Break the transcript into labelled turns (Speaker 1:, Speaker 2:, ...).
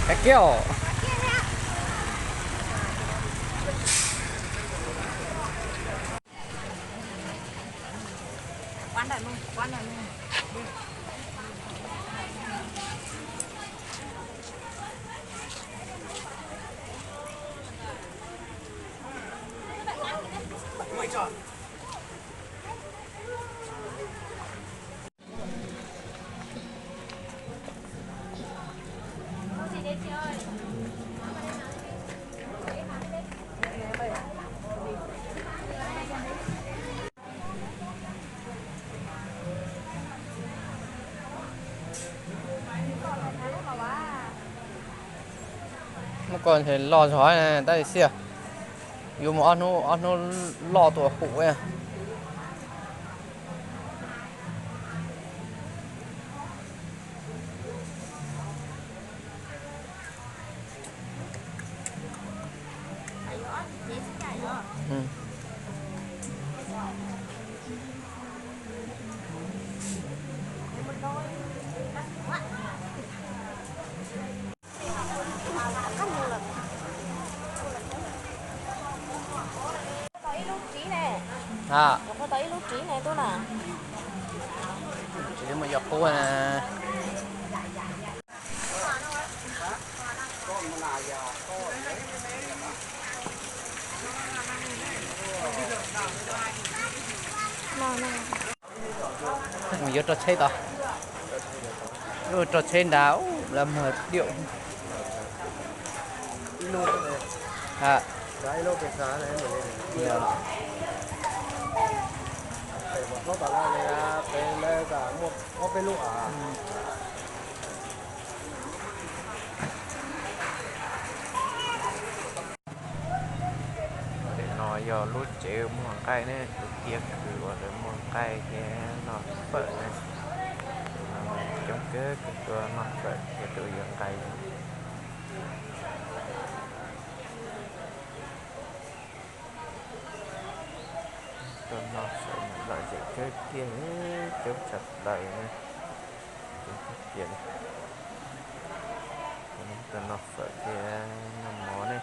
Speaker 1: Cái kiểu
Speaker 2: quán này luôn, quán này luôn.
Speaker 1: một con thì lò chói này đây xìa dù mà ăn nó lò tổ phụ ấy ừ. À
Speaker 2: Có tới lúc trí này tôi nè.
Speaker 1: chỉ mà dọc khu này mình vô trò chơi đó rồi trò chơi đáo là mở điệu à
Speaker 3: cái lô cái giá này mình lên
Speaker 1: yeah.
Speaker 3: phải một số bảo là này về lên cả một cái lụa
Speaker 4: để nói giờ lút chế món cay này tụi kia cứ gọi là món cay cái nó phở này trong cáiตัวnó phở cáiตัวdạng cayตัวnó phở lại dễ cái kia chống chặt lại này cái kia nàyตัวnó phở cái nó món này